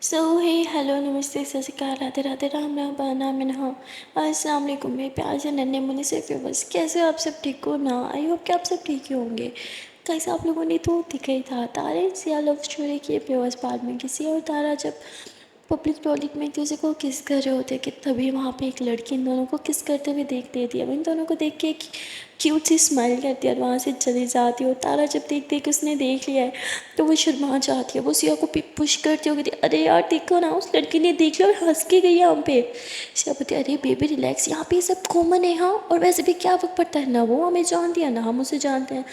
सो हे hello नमस्ते सत श्री अकाल राधे राधे राम राम बाना मैं हो अस्सलाम वालेकुम मेरे प्यार से नन्हे मुन्ने से व्यूवर्स। कैसे हो आप सब? ठीक हो ना? आई होप कि आप सब ठीक ही होंगे। कैसे आप लोगों ने तो दिखा ही था तारे सिया लव स्टोरी की व्यूवर्स। बाद में किसी और तारा जब पब्लिक टॉयलेट में एक दूसरे को किस कर रहे होते कि तभी वहाँ पे एक लड़की इन दोनों को किस करते हुए देख देती है। अब इन दोनों को देख के एक क्यूट सी स्माइल करती है और वहाँ से चली जाती है। और तारा जब देख देख उसने देख लिया है तो वो शर्मा जाती है। वो सिया को पुश करती होगी, अरे यार देखो ना उस लड़की ने देख लिया और हंस के गई यहाँ पे। सिया बोलती अरे बेबी रिलैक्स, यहाँ पे ये सब कॉमन है। हाँ और वैसे भी क्या वक्त पड़ता है ना, वो हमें जानती है ना हम उसे जानते हैं।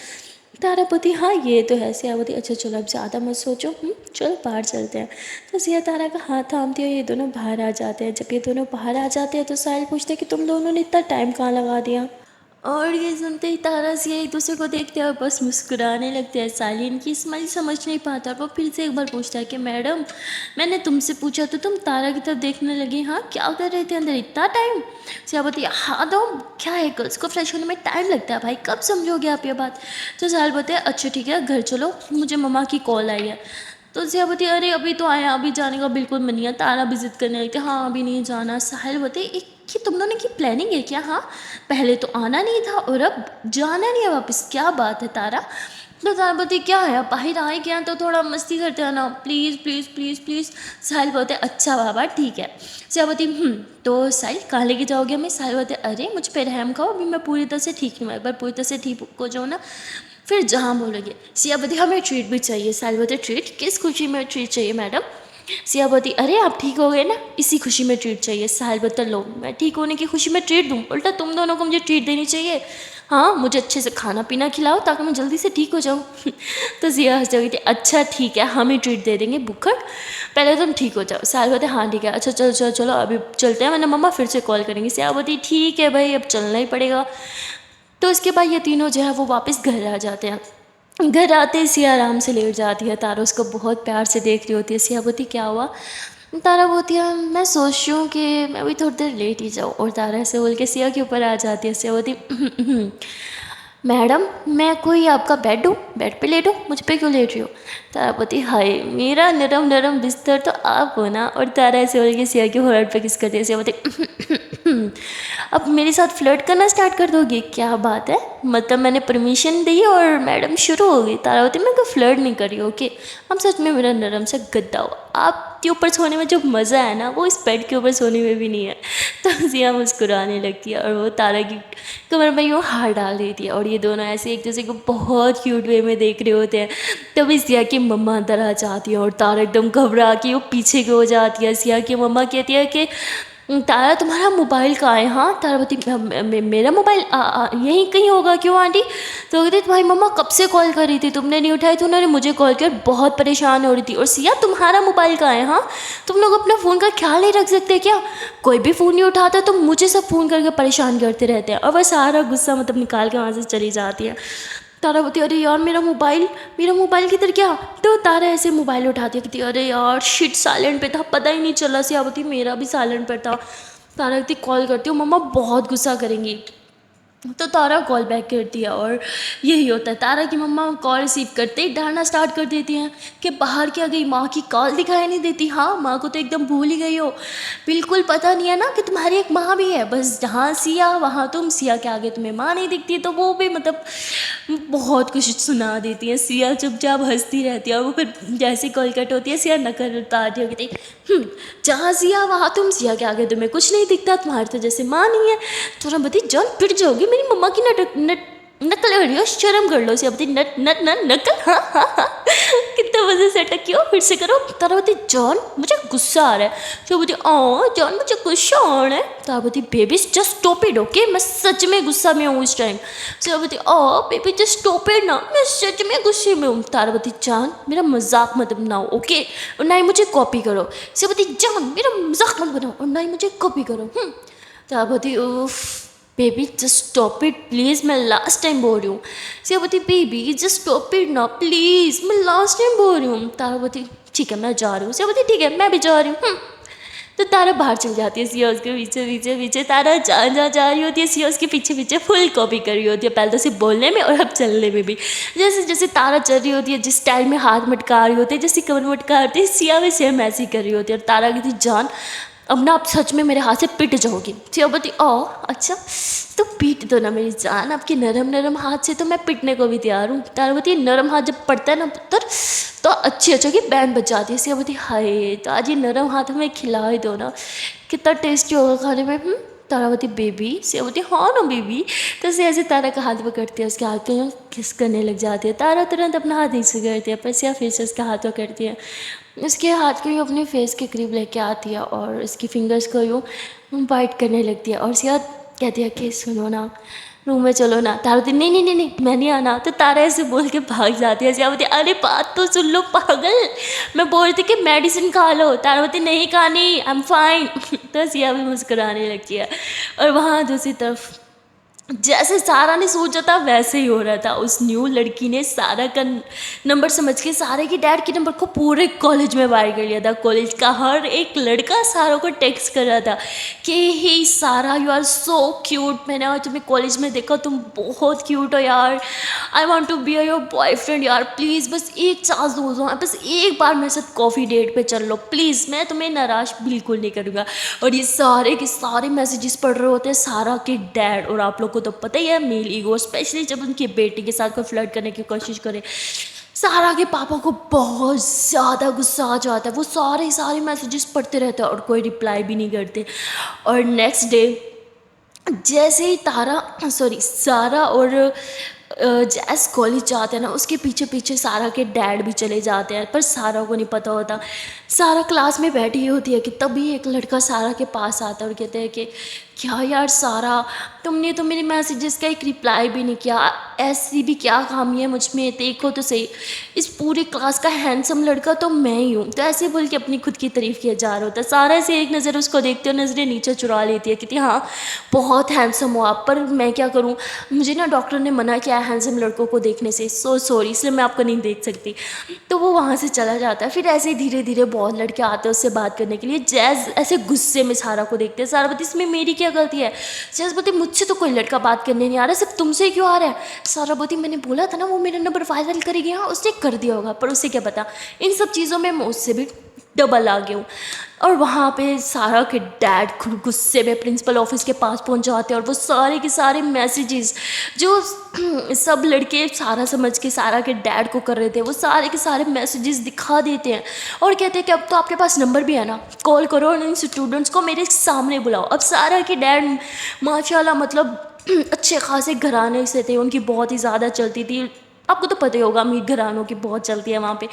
तारा बोती हाँ ये तो है। सिया बोती अच्छा चलो अब ज़्यादा मत सोचो, चलो बाहर चलते हैं। तो सिया तारा का हाथ थामती है और ये दोनों बाहर आ जाते हैं। जब ये दोनों बाहर आ जाते हैं तो साहिल पूछते हैं कि तुम दोनों ने इतना टाइम कहाँ लगा दिया। और ये सुनते ही तारा सिया एक दूसरे को देखते हैं और बस मुस्कुराने लगते हैं। साहिल इनकी स्माइल समझ नहीं पाता और वो फिर से एक बार पूछता है कि मैडम मैंने तुमसे पूछा तो तुम तारा की तरफ देखने लगी, हाँ क्या कर रहे थे अंदर इतना टाइम? सिया बोलती है हाँ तो क्या है, गर्ल्स को फ्रेश होने में टाइम लगता है भाई, कब समझोगे आप ये बात? तो साहिल बोलते हैं अच्छा ठीक है घर चलो, मुझे मम्मा की कॉल आई है। तो सिया बोलती अरे अभी तो आया, अभी जाने का बिल्कुल मन नहीं है। तारा भी जिद करने लगती हाँ अभी नहीं जाना। साहिल बोलते एक कि तुम दोनों की प्लानिंग है क्या? हाँ पहले तो आना नहीं था और अब जाना नहीं है वापस, क्या बात है तारा? तो तारा बोलती क्या है अब बाहर आए क्या तो थोड़ा मस्ती करते हैं ना, प्लीज़ प्लीज़ प्लीज़ प्लीज़। साहिल बोलते अच्छा बाबा ठीक है। सिया बोलती तो साहिल कहाँ लेके जाओगे हमें? साहिल बोलते अरे मुझ पर रहम खाओ, अभी मैं पूरी तरह से ठीक नहीं हूँ, एक बार पूरी तरह से ठीक हो जाओ ना फिर जहाँ बोलोगे। सिया बोलती हमें ट्रीट भी चाहिए। साहिल बोलते ट्रीट? किस खुशी में ट्रीट चाहिए मैडम? सिया बोलती अरे आप ठीक हो गए ना, इसी खुशी में ट्रीट चाहिए। साहिल बोलता लो मैं ठीक होने की खुशी में ट्रीट दूँ? उल्टा तुम दोनों को मुझे ट्रीट देनी चाहिए। हाँ मुझे अच्छे से खाना पीना खिलाओ ताकि मैं जल्दी से ठीक हो जाऊँ। तो सिया हंस जाती अच्छा ठीक है हम ही ट्रीट दे देंगे बुक्कड़, पहले तुम ठीक हो जाओ। साहिल बोलते हाँ ठीक है अच्छा चलो चलो चलो अभी चलते हैं वरना मम्मा फिर से कॉल करेंगी। सिया बोलती ठीक है भाई अब चलना ही पड़ेगा। तो इसके बाद ये तीनों जो है वो वापस घर आ जाते हैं। घर आते ही सिया आराम से लेट जाती है। तारा उसको बहुत प्यार से देख रही होती है। सिया बोलती क्या हुआ? तारा बोलती है मैं सोच रही हूँ कि मैं भी थोड़ी देर लेट ही जाऊँ। और तारा ऐसे बोल के सिया के ऊपर आ जाती है। सिया बोलती मैडम मैं कोई आपका बेड हूँ, बेड पे लेटूँ, मुझ पे क्यों लेट रही हो? तारा बोलती हाय मेरा नरम नरम बिस्तर तो आप हो ना। और तारा ऐसे बोल के सिया के होठ पे किस करती है। सिया बोलती अब मेरे साथ फ्लर्ट करना स्टार्ट कर दोगी? क्या बात है, मतलब मैंने परमिशन दी और मैडम शुरू हो गई। तारा होती मैं कोई फ्लर्ट नहीं कर रही हूँ ओके। हम सच में मेरा नरम सा गद्दा हो, आपके ऊपर सोने में जो मज़ा है ना वो इस बेड के ऊपर सोने में भी नहीं है। तो सिया मुस्कुराने लगती है और वो तारा की कमर में यूँ हाथ डाल देती है। और ये दोनों ऐसे एक दूसरे को बहुत क्यूट वे में देख रहे होते हैं। तभी सिया की मम्मा अंदर आ जाती है और तारा एकदम घबरा के वो पीछे को हो जाती है। सिया की मम्मा कहती है कि तारा तुम्हारा मोबाइल कहाँ है? हाँ तारा बोलती मेरा मोबाइल यहीं कहीं होगा, क्यों आंटी? तो कहती भाई मम्मा कब से कॉल कर रही थी तुमने नहीं उठाई, तो उन्होंने मुझे कॉल किया और बहुत परेशान हो रही थी। और सिया तुम्हारा मोबाइल कहाँ है? हाँ तुम लोग अपना फ़ोन का ख्याल नहीं रख सकते क्या? कोई भी फ़ोन नहीं उठाता तो मुझे सब फ़ोन करके परेशान करते रहते हैं। और वह सारा गुस्सा मतलब निकाल के वहाँ से चली जाती है। तारा बोलती अरे यार मेरा मोबाइल किधर गया? तो तारा ऐसे मोबाइल उठाती है कहती अरे यार शिट साइलेंट पे था, पता ही नहीं चला। सिया बोलती मेरा भी साइलेंट पर था। तारा कहती कॉल करती हूँ मम्मा बहुत गुस्सा करेंगी। तो तारा कॉल बैक करती है और यही होता है। तारा की मम्मा कॉल रिसीव करते ही डांटना स्टार्ट कर देती हैं कि बाहर क्या गई, माँ की कॉल दिखाई नहीं देती। हाँ माँ को तो एकदम भूल ही गई हो, बिल्कुल पता नहीं है ना कि तुम्हारी एक माँ भी है। बस जहाँ सिया वहाँ तुम, सिया के आगे तुम्हें माँ नहीं दिखती तो वो भी मतलब बहुत कुछ सुना देती है। सिया चुपचाप हंसती रहती है और वो फिर जैसे कॉल कट होती है सिया नकल उतारती है कहती जहाँ सिया वहाँ तुम, सिया के आगे तुम्हें कुछ नहीं दिखता, तुम्हारी तो जैसे माँ नहीं है। तो बती जान पिट जाओगी, मेरी मम्मा की नकल कर रही हो, शर्म कर लो। सिया बती नट नट नट नकल हाँ हाँ हाँ कितने मजे से अटक किया, फिर से करो। तारावती जान मुझे गुस्सा आ रहा है। तो बोलती जान मुझे गुस्सा आ रहा है। Taravati baby just stop it okay, मैं सच में गुस्सा में हूँ इस time. Taravati baby just stop it ना, मैं सच में गुस्से में हूँ। तारावती जान मेरा मजाक मत बनाओ ओके, और ना ही मुझे कॉपी करो। तारावती जान मेरा मजाक मत बनाओ और ना ही मुझे कॉपी करो। तारावती उफ baby just stop it please, मैं लास्ट टाइम बोल रही हूँ। Siyawati baby just stop it ना प्लीज़, मैं लास्ट टाइम बोल रही हूँ। तारावती ठीक है मैं जा रही हूँ। सियावती ठीक है मैं भी जा रही हूँ। तो तारा बाहर चल जाती है, सिया उसके पीछे पीछे पीछे, तारा जहाँ जहाँ जा रही होती है सिया उसके पीछे पीछे फुल कॉपी कर रही होती है, पहले तो सिर्फ बोलने में और अब चलने में भी। जैसे जैसे तारा चल रही होती है, जिस स्टाइल में हाथ मटका रही होती है, जैसे कमर मटका रही है, सिया भी सेम ऐसे ही कर रही होती है। और तारा कहती जान अब ना, आप सच में मेरे हाथ से पिट जाओगी। सिया बोलती ओ अच्छा, तो पीट दो ना मेरी जान, आपके नरम नरम हाथ से तो मैं पिटने को भी तैयार हूँ। तारा बोलती नरम हाथ जब पड़ता है ना पुत्र तो अच्छी अच्छी की बैंड बज जाती है। सिया बोलती हाय, तो आज ये नरम हाथ हमें खिला ही दो ना, कितना टेस्टी होगा खाने में। तारा बोलती बेबी, सिया बोलती हाँ ना बेबी। तो सिया ऐसे तारा का हाथ पकड़ती है, उसके हाथ पे किस करने लग जाती है। तारा तुरंत अपना हाथ नहीं सुगड़ती है, पर सिया फिर से उसका हाथ पकड़ती है, उसके हाथ को यूँ अपने फेस के करीब लेके आती है और उसकी फिंगर्स को यूँ बाइट करने लगती है। और सिया कहती है कि सुनो ना, रूम में चलो ना। तारा बोलती नहीं नहीं नहीं नहीं मैं नहीं आना। तो तारा ऐसे बोल के भाग जाती है। सिया बोलती अरे बात तो सुन लो पागल, मैं बोल रही थी कि मेडिसिन खा लो। तारा बोलती नहीं खानी, आई एम फाइन। तो सिया भी मुस्कुराने लगती है। और वहाँ दूसरी तरफ जैसे सारा ने सोचा था वैसे ही हो रहा था। उस न्यू लड़की ने सारा का नंबर समझ के सारे के डैड के नंबर को पूरे कॉलेज में वायरल कर लिया था। कॉलेज का हर एक लड़का सारा को टेक्स्ट कर रहा था कि ही सारा यू आर सो क्यूट, मैंने आज तुम्हें कॉलेज में देखा, तुम बहुत क्यूट हो यार, I want to be your boyfriend यार, प्लीज़ बस एक चांस दो, बस एक बार मेरे साथ कॉफ़ी डेट पे चल लो प्लीज़, मैं तुम्हें नाराज़ बिल्कुल नहीं करूँगा। और ये सारे के सारे मैसेजेस पढ़ रहे होते हैं सारा के डैड। और आप लोग को तो पता ही है मेल ईगो, स्पेशली जब उनकी बेटी के साथ कोई फ्लर्ट करने की कोशिश करे, सारा के पापा को बहुत ज़्यादा गुस्सा आ जाता है। वो सारे मैसेजेस पढ़ते रहते हैं और कोई रिप्लाई भी नहीं करते। और नेक्स्ट डे जैसे ही सारा और जैस कॉलेज जाते हैं ना, उसके पीछे पीछे सारा के डैड भी चले जाते हैं, पर सारा को नहीं पता होता। सारा क्लास में बैठी होती है कि तभी एक लड़का सारा के पास आता है और कहते हैं कि क्या यार सारा, तुमने तो मेरे मैसेजेस का एक रिप्लाई भी नहीं किया, ऐसी भी क्या खामी है मुझ में, देखो तो सही, इस पूरी क्लास का हैंडसम लड़का तो मैं ही हूँ। तो ऐसे बोल के अपनी खुद की तारीफ किया जा रहा होता है। सारा से एक नज़र उसको देखते हो, नज़रें नीचे चुरा लेती है, कहती हाँ बहुत हैंडसम हो आप, पर मैं क्या करूँ, मुझे ना डॉक्टर ने मना किया है हैंडसम लड़कों को देखने से, सो सॉरी, इसलिए मैं आपको नहीं देख सकती। तो वो वहाँ से चला जाता है। फिर ऐसे ही धीरे धीरे बहुत लड़के आते हैं उससे बात करने के लिए। जैज़ ऐसे गुस्से में सारा को देखते हैं। सारा बोलती इसमें मेरी क्या गलती है। जैज़ बोलती मुझसे तो कोई लड़का बात करने नहीं आ रहा, सिर्फ तुमसे क्यों आ रहा है। सारा बोलती मैंने बोला था ना वो मेरा नंबर वायरल करेगी, हाँ उसने कर दिया होगा, पर उससे क्या पता, इन सब चीज़ों में मैं उससे भी डबल आ गया हूँ। और वहाँ पे सारा के डैड गुस्से में प्रिंसिपल ऑफिस के पास पहुँच जाते हैं और वो सारे के सारे मैसेजेस जो सब लड़के सारा समझ के सारा के डैड को कर रहे थे, वो सारे के सारे मैसेजेस दिखा देते हैं और कहते हैं कि अब तो आपके पास नंबर भी है ना, कॉल करो और इन स्टूडेंट्स को मेरे सामने बुलाओ। अब सारा के डैड माशाल्लाह मतलब अच्छे खासे घराने से थे, उनकी बहुत ही ज़्यादा चलती थी, आपको तो पता ही होगा अमीर घरानों की बहुत चलती है वहाँ पे।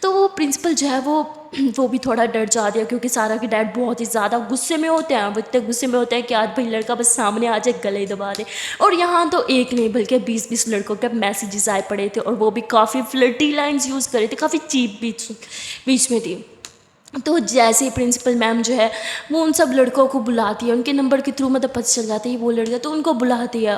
तो वो प्रिंसिपल जो है वो भी थोड़ा डर जाती है, क्योंकि सारा के डैड बहुत ही ज़्यादा गुस्से में होते हैं। वो इतने गुस्से में होते हैं कि आज भाई लड़का बस सामने आ जाए गले दबा दे। और यहाँ तो एक नहीं बल्कि 20-20 लड़कों के मैसेजेस आए पड़े थे और वो भी काफ़ी फ्लर्टी लाइन्स यूज़ करे थे, काफ़ी चीप बीच में थी। तो जैसे ही प्रिंसिपल मैम जो है वो उन सब लड़कों को बुलाती है, उनके नंबर के थ्रू मतलब पता चल जाता है वो लड़का, तो उनको बुलाती है।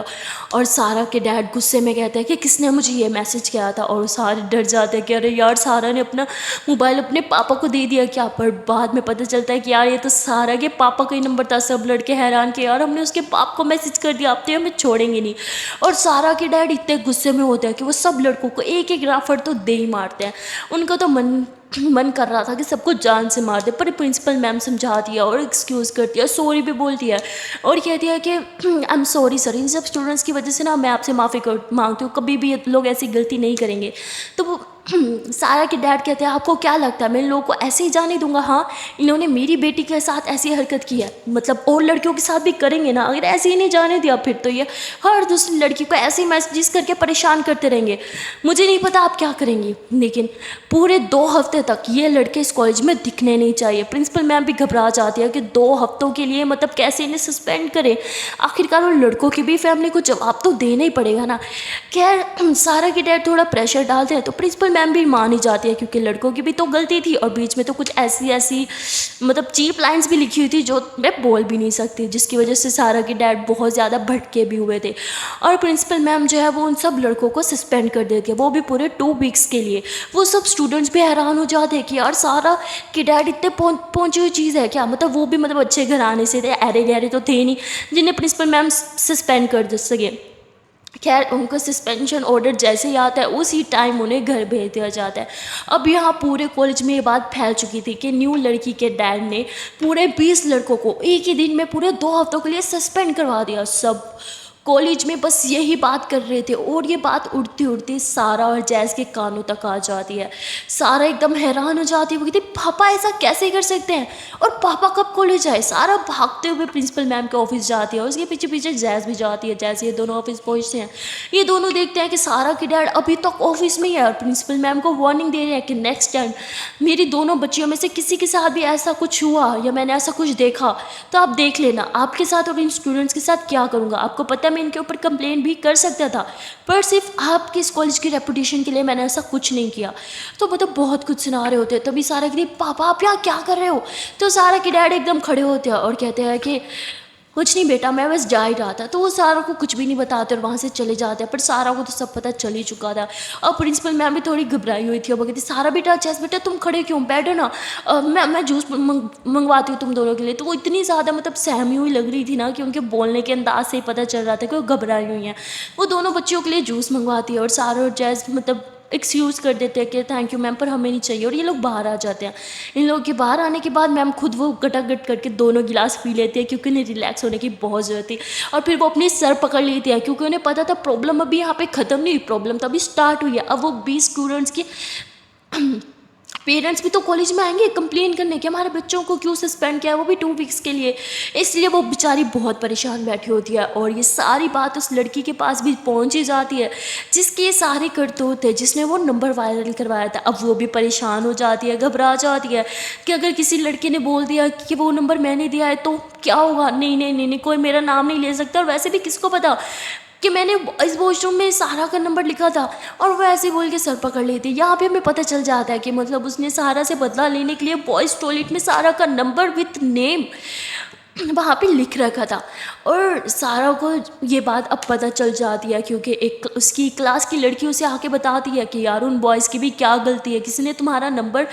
और सारा के डैड गुस्से में कहते हैं कि किसने मुझे ये मैसेज किया था, और सारे डर जाते हैं कि अरे यार सारा ने अपना मोबाइल अपने पापा को दे दिया क्या। पर बाद में पता चलता है कि यार ये तो सारा के पापा का ही नंबर था। सब लड़के हैरान कि यार हमने उसके बाप को मैसेज कर दिया, अब तो हमें छोड़ेंगे नहीं। और सारा के डैड इतने गुस्से में होते हैं कि वो सब लड़कों को एक एक राफड़ तो दे ही मारते हैं। उनका तो मन कर रहा था कि सबको जान से मार दे, पर प्रिंसिपल मैम समझाती है और एक्सक्यूज़ करती है, सॉरी भी बोलती है और कहती है कि आई एम सॉरी सर, इन सब स्टूडेंट्स की वजह से ना मैं आपसे माफ़ी मांगती हूँ, कभी भी ये लोग ऐसी गलती नहीं करेंगे। तो वो सारा के डैड कहते हैं आपको क्या लगता है मैं इन लोगों को ऐसे ही जाने दूंगा। हाँ इन्होंने मेरी बेटी के साथ ऐसी हरकत की है, मतलब और लड़कियों के साथ भी करेंगे ना, अगर ऐसे ही नहीं जाने दिया फिर तो ये हर दूसरी लड़की को ऐसे ही मैसेजेस करके परेशान करते रहेंगे। मुझे नहीं पता आप क्या करेंगी, लेकिन पूरे 2 हफ्ते तक ये लड़के इस कॉलेज में दिखने नहीं चाहिए। प्रिंसिपल मैम भी घबरा जाती है कि 2 हफ्तों के लिए मतलब कैसे इन्हें सस्पेंड करें। आखिरकार उन लड़कों की भी फैमिली को जवाब तो देना ही पड़ेगा ना। खैर सारा के डैड थोड़ा प्रेशर डालते हैं तो प्रिंसिपल मैम भी मान ही जाती है क्योंकि लड़कों की भी तो गलती थी, और बीच में तो कुछ ऐसी ऐसी मतलब चीप लाइंस भी लिखी हुई थी जो मैं बोल भी नहीं सकती, जिसकी वजह से सारा के डैड बहुत ज़्यादा भटके भी हुए थे। और प्रिंसिपल मैम जो है वो उन सब लड़कों को सस्पेंड कर देती है, वो भी पूरे 2 वीक्स के लिए। वो सब स्टूडेंट्स भी हैरान हो जाते हैं कि यार सारा के डैड इतने पहुंची हुई चीज़ है क्या, मतलब वो भी मतलब अच्छे घराने से थे, अरे गहरे तो थे नहीं जिन्हें प्रिंसिपल मैम सस्पेंड कर दे सके। खैर उनको सस्पेंशन ऑर्डर जैसे ही आता है उसी टाइम उन्हें घर भेज दिया जाता है। अब यहाँ पूरे कॉलेज में ये बात फैल चुकी थी कि न्यू लड़की के डैड ने पूरे 20 लड़कों को एक ही दिन में पूरे 2 हफ्तों के लिए सस्पेंड करवा दिया। सब कॉलेज में बस यही बात कर रहे थे, और ये बात उड़ती उड़ती सारा और जैज़ के कानों तक आ जाती है। सारा एकदम हैरान हो जाती है, वो कहती पापा ऐसा कैसे कर सकते हैं, और पापा कब कॉलेज आए। सारा भागते हुए प्रिंसिपल मैम के ऑफिस जाती है, उसके पीछे पीछे जैज़ भी जाती है। जैसे ये दोनों ऑफिस पहुंचते हैं, ये दोनों देखते हैं कि सारा के डैड अभी तक ऑफिस में ही है, और प्रिंसिपल मैम को वार्निंग दे रहे हैं कि नेक्स्ट टाइम मेरी दोनों बच्चियों में से किसी के साथ भी ऐसा कुछ हुआ या मैंने ऐसा कुछ देखा तो आप देख लेना, आपके साथ और इन स्टूडेंट्स के साथ क्या करूँगा। आपको पता है मैं इनके ऊपर कंप्लेंट भी कर सकता था, पर सिर्फ आपके इस कॉलेज की रेपुटेशन के लिए मैंने ऐसा कुछ नहीं किया। तो मतलब बहुत कुछ सुना रहे होते हैं, तभी सारा कहती पापा आप यहाँ क्या कर रहे हो। तो सारा के डैड एकदम खड़े होते हैं और कहते हैं कि कुछ नहीं बेटा, मैं बस जा ही रहा था। तो वो सारा को कुछ भी नहीं बताते और वहाँ से चले जाते हैं, पर सारा को तो सब पता चल ही चुका था। और प्रिंसिपल मैम भी थोड़ी घबराई हुई थी, और वो कहती सारा बेटा चेस बेटा तुम खड़े क्यों, बैठो ना, मैं जूस मंगवाती हूँ तुम दोनों के लिए। तो वो इतनी ज़्यादा मतलब सहमी हुई लग रही थी ना कि उनके बोलने के अंदाज से ही पता चल रहा था कि वो घबराई हुई हैं। वो दोनों बच्चियों के लिए जूस मंगवाती है, और सारा और जैज़ मतलब एक्सक्यूज़ कर देते हैं कि थैंक यू मैम पर हमें नहीं चाहिए, और ये लोग बाहर आ जाते हैं। इन लोगों के बाहर आने के बाद मैम खुद वो गटागट करके दोनों गिलास पी लेती है क्योंकि उन्हें रिलैक्स होने की बहुत ज़रूरत थी। और फिर वो अपनी सर पकड़ लेती है क्योंकि उन्हें पता था प्रॉब्लम अभी यहाँ पे ख़त्म नहीं हुई, प्रॉब्लम तो अभी स्टार्ट हुई है। अब वो 20 स्टूडेंट्स की पेरेंट्स भी तो कॉलेज में आएंगे कंप्लेन करने कि हमारे बच्चों को क्यों सस्पेंड किया है, वो भी 2 वीक्स के लिए। इसलिए वो बेचारी बहुत परेशान बैठी होती है, और ये सारी बात उस लड़की के पास भी पहुंच ही जाती है जिसके ये सारे करतूत थे, जिसने वो नंबर वायरल करवाया था। अब वो भी परेशान हो जाती है, घबरा जाती है कि अगर किसी लड़के ने बोल दिया कि वो नंबर मैंने दिया है तो क्या होगा। नहीं नहीं नहीं नहीं, कोई मेरा नाम नहीं ले सकता, और वैसे भी किसको पता कि मैंने इस वॉशरूम में सारा का नंबर लिखा था। और वो ऐसे बोल के सर पकड़ लेती है। यहाँ पे हमें पता चल जाता है कि मतलब उसने सारा से बदला लेने के लिए बॉयज़ टॉयलेट में सारा का नंबर विथ नेम वहाँ पे लिख रखा था। और सारा को ये बात अब पता चल जाती है क्योंकि एक उसकी क्लास की लड़की उसे आके बताती है कि यार उन बॉयज़ की भी क्या गलती है, किसी ने तुम्हारा नंबर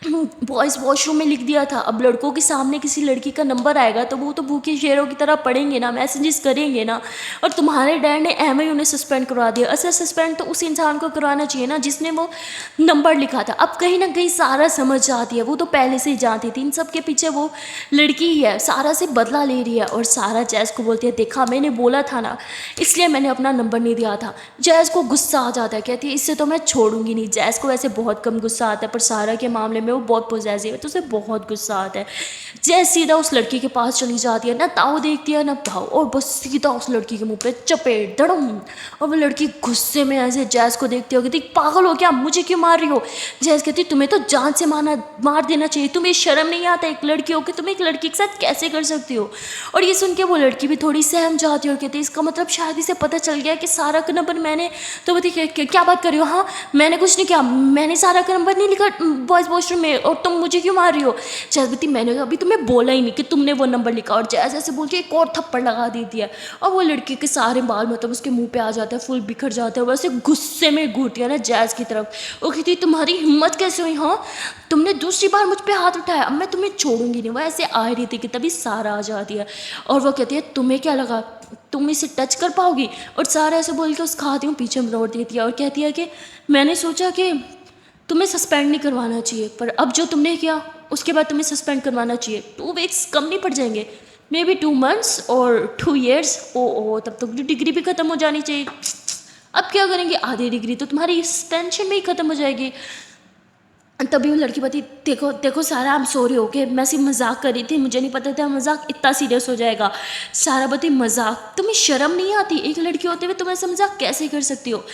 बॉयज़ वॉशरूम में लिख दिया था। अब लड़कों के सामने किसी लड़की का नंबर आएगा तो वो तो भूखे शेरों की तरह पढ़ेंगे ना, मैसेजेस करेंगे ना। और तुम्हारे डैड ने एम उन्हें सस्पेंड करवा दिया। असल सस्पेंड तो उस इंसान को करवाना चाहिए ना जिसने वो नंबर लिखा था। अब कहीं ना कहीं सारा समझ जाती है, वो तो पहले से ही जानती थी इन सब के पीछे वो लड़की ही है, सारा से बदला ले रही है। और सारा जैज़ को बोलती है देखा मैंने बोला था ना, इसलिए मैंने अपना नंबर नहीं दिया था। जैज़ को गुस्सा आ जाता है, कहती है इससे तो मैं छोड़ूंगी नहीं। जैज़ को वैसे बहुत कम गुस्सा आता है, पर सारा के मामले में वो बहुत पॉजेसिव है तो उसे बहुत गुस्सा आता है। जैज़ सीधा उस लड़की के पास चली जाती है, ना ताऊ देखती है ना भाव, और बस सीधा उस लड़की के मुंह पे चपेट धड़म। और वो लड़की गुस्से में ऐसे जैज़ को देखती हो, कहती पागल हो क्या, मुझे क्यों मार रही हो। जैज़ कहती तुम्हें तो जान से मार देना चाहिए, तुम्हें शर्म नहीं आता एक लड़की हो कि तुम एक लड़की के साथ कैसे कर सकती हो। और ये सुन के वो लड़की भी थोड़ी सहम जाती है और कहती है इसका मतलब शायद इसे पता चल गया कि सारा का नंबर मैंने। तो बोलती क्या बात कर रही हो, हाँ मैंने कुछ नहीं किया, मैंने सारा का नंबर नहीं लिखा बॉयज़ वॉशरूम में, और तुम मुझे क्यों मार रही हो। जैज़ मैंने अभी तुम्हें बोला ही नहीं कि तुमने वो नंबर लिखा। और जैज़ ऐसे बोल के एक और थप्पड़ लगा देती है, और वो लड़की के सारे बाल मतलब उसके मुंह पे आ जाते हैं, फुल बिखर जाते हैं। वैसे गुस्से में घूरती है ना जैज़ की तरफ, वो कहती तुम्हारी हिम्मत कैसे हुई, हाँ तुमने दूसरी बार मुझ पे हाथ उठाया, अब मैं तुम्हें छोड़ूंगी नहीं। वो ऐसे आ रही थी कि तभी सारा आ जाती है, और वो कहती है तुम्हें क्या लगा तुम इसे टच कर पाओगी। और सारा ऐसे बोल के उस खाती हूँ पीछे मोड़ देती है और कहती है कि मैंने सोचा कि तुम्हें सस्पेंड नहीं करवाना चाहिए, पर अब जो तुमने किया उसके बाद तुम्हें सस्पेंड करवाना चाहिए। 2 वीक्स कम नहीं पड़ जाएंगे, मे बी 2 मंथ्स और 2 years। ओ तब तक तो डिग्री भी ख़त्म हो जानी चाहिए। अब क्या करेंगे, आधी डिग्री तो तुम्हारी सस्पेंशन में ही ख़त्म हो जाएगी। तभी वो लड़की बताई, देखो देखो सारा, आई एम सॉरी, ओके, मैं सिर्फ मजाक कर रही थी, मुझे नहीं पता था मजाक इतना सीरियस हो जाएगा। सारा बताई, मजाक, तुम्हें शर्म नहीं आती? एक लड़की होते हुए तुम ऐसा मजाक कैसे कर सकती हो?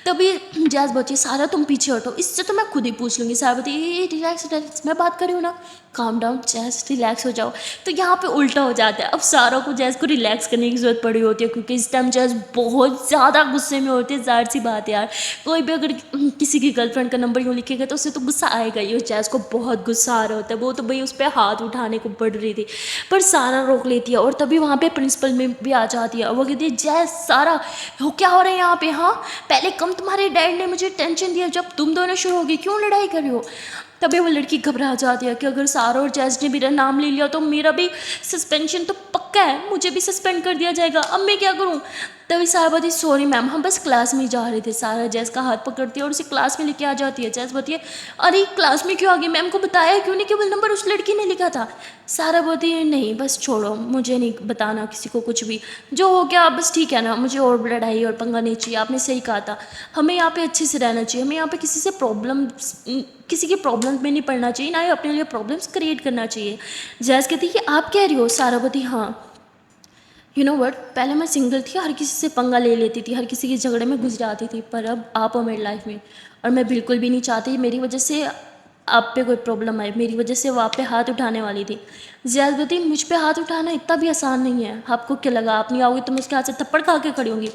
तभी जैस बची, सारा तुम पीछे हटो, इससे तो मैं खुद ही पूछ लूंगी। सारा बताई, रिलैक्स रिलैक्स, मैं बात कर रही हूँ ना, काम डाउन, जैस रिलैक्स हो जाओ। तो यहाँ पे उल्टा हो जाता है, अब सारा को जैस को रिलैक्स करने की जरूरत पड़ी होती है, क्योंकि इस टाइम जैस बहुत ज़्यादा गुस्से में होती है। जाहिर सी बात है यार, कोई भी अगर किसी की गर्लफ्रेंड का नंबर यूँ लिखेगा तो उससे तो गुस्सा आएगा ही। उस जैस को बहुत गुस्सा आ रहा होता है, वो तो भाई उस पर हाथ उठाने को पड़ रही थी, पर सारा रोक लेती है। और तभी वहाँ पे प्रिंसिपल में भी आ जाती है, वो कहती है, जैस सारा हो क्या हो रहा है यहाँ पे? हाँ, पहले कम तुम्हारे डैड ने मुझे टेंशन दिया, जब तुम दोनों शुरू होगी क्यों लड़ाई कर रही हो? तभी वो लड़की घबरा जाती है कि अगर सारा और जैस ने मेरा नाम ले लिया तो मेरा भी सस्पेंशन तो पक्का है, मुझे भी सस्पेंड कर दिया जाएगा, अब मैं क्या करूँ? तभी सारा बताती, सॉरी मैम, हम बस क्लास में ही जा रहे थे। सारा जैस का हाथ पकड़ती है और उसे क्लास में लेके आ जाती है। जैस बताती है, अरे क्लास में क्यों आ गई? मैम को बताया क्यों नहीं? केवल नंबर उस लड़की ने लिखा था। सारा बोलती है, नहीं बस छोड़ो, मुझे नहीं बताना किसी को कुछ भी, जो हो गया बस ठीक है ना, मुझे और लड़ाई और पंगा नहीं चाहिए। आपने सही कहा था, हमें यहाँ पे अच्छे से रहना चाहिए, हमें यहाँ पे किसी से प्रॉब्लम, किसी की प्रॉब्लम में नहीं पड़ना चाहिए, ना ही अपने लिए प्रॉब्लम्स क्रिएट करना चाहिए। जैस कहती है कि आप कह रही हो? सारा बोलती, हाँ, यू नो वट, पहले मैं सिंगल थी, हर किसी से पंगा ले लेती थी, हर किसी के झगड़े में घुस जाती थी, पर अब आप हो मेरी लाइफ में, और मैं बिल्कुल भी नहीं चाहती मेरी वजह से आप पे कोई प्रॉब्लम आए, मेरी वजह से वो आप पे हाथ उठाने वाली थी। ज़्यादा बताई, मुझ पे हाथ उठाना इतना भी आसान नहीं है, आपको क्या लगा आप नहीं आओगी तो मैं उसके हाथ से थप्पड़ खा के खड़ी होंगी?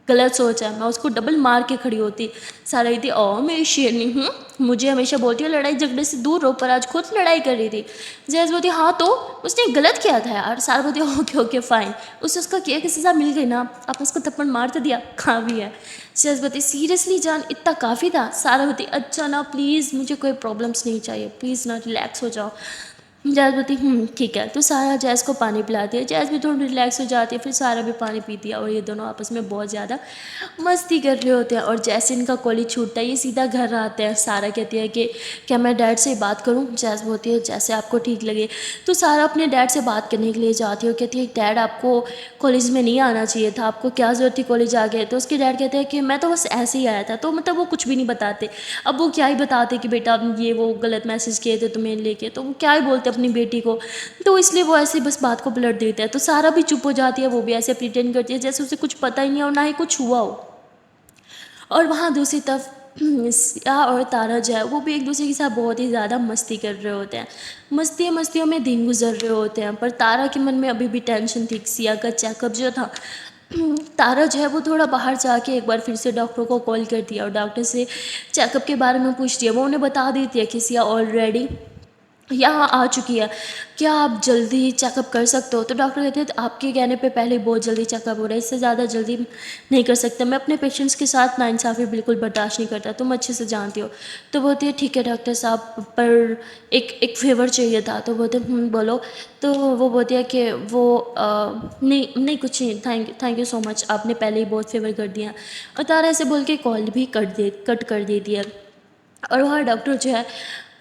गलत सोच है, मैं उसको डबल मार के खड़ी होती। सारा ये थी, ओ मेरी शेरनी हूँ, मुझे हमेशा बोलती है लड़ाई झगड़े से दूर रहो, पर आज खुद लड़ाई कर रही थी। जैस बोलती, हाँ तो उसने गलत किया था यार। सारा बोलती, ओके ओके फाइन, उससे उसका किया की सज़ा मिल गई ना, आप उसको थप्पड़ मार तो दिया, कहाँ भी है। जैस बोलती, सीरियसली जान, इतना काफ़ी था? सारा बोलती, अच्छा ना प्लीज़, मुझे कोई प्रॉब्लम्स नहीं चाहिए, प्लीज़ ना, रिलैक्स हो जाओ। जैस बोलती, ठीक है। तो सारा जैस को पानी पिलाती है, जैस भी थोड़ी रिलैक्स हो जाती है, फिर सारा भी पानी पीती है, और ये दोनों आपस में बहुत ज़्यादा मस्ती कर रहे होते हैं। और जैसे इनका कॉलेज छूटता है, ये सीधा घर आते हैं। सारा कहती है कि क्या मैं डैड से बात करूं? जैस बोलती है, जैसे आपको ठीक लगे। तो सारा अपने डैड से बात करने के लिए जाती है और कहती है, डैड आपको कॉलेज में नहीं आना चाहिए था, आपको क्या ज़रूरत थी कॉलेज आ गए? तो उसके डैड कहते हैं कि मैं तो बस ऐसे ही आया था। तो मतलब वो कुछ भी नहीं बताते। अब वो क्या ही बताते कि बेटा ये वो गलत मैसेज किए थे तुम्हें लेके, तो वो क्या ही बोलते अपनी बेटी को, तो इसलिए वो ऐसे बस बात को पलट देता है। तो सारा भी चुप हो जाती है, वो भी ऐसे प्रिटेंड करती है जैसे उसे कुछ पता ही नहीं है और ना ही कुछ हुआ हो। और वहाँ दूसरी तरफ सिया और तारा जो है वो भी एक दूसरे के साथ बहुत ही ज़्यादा मस्ती कर रहे होते हैं। मस्तियों में दिन गुजर रहे होते हैं, पर तारा के मन में अभी भी टेंशन थी। सिया का चेकअप जो था, तारा जो है वो थोड़ा बाहर जाके एक बार फिर से डॉक्टर को कॉल कर दिया और डॉक्टर से चेकअप के बारे में पूछ दिया। वो उन्हें बता देती है कि सिया ऑलरेडी यहाँ आ चुकी है, क्या आप जल्दी चेकअप कर सकते हो? तो डॉक्टर कहते हैं, तो आपके कहने पे पहले बहुत जल्दी चेकअप हो रहा है, इससे ज़्यादा जल्दी नहीं कर सकता, मैं अपने पेशेंट्स के साथ नाइंसाफ़ी बिल्कुल बर्दाश्त नहीं करता, तुम अच्छे से जानती हो। तो बोलती है, ठीक है डॉक्टर साहब, पर एक फेवर चाहिए था। तो बोलते, बोलो। तो वो बोलती है कि वो नहीं नहीं कुछ नहीं, थैंक यू सो मच, आपने पहले ही बहुत फेवर कर दिया। और तारा ऐसे बोल के कॉल भी कट कर देती है। और वहाँ डॉक्टर जो है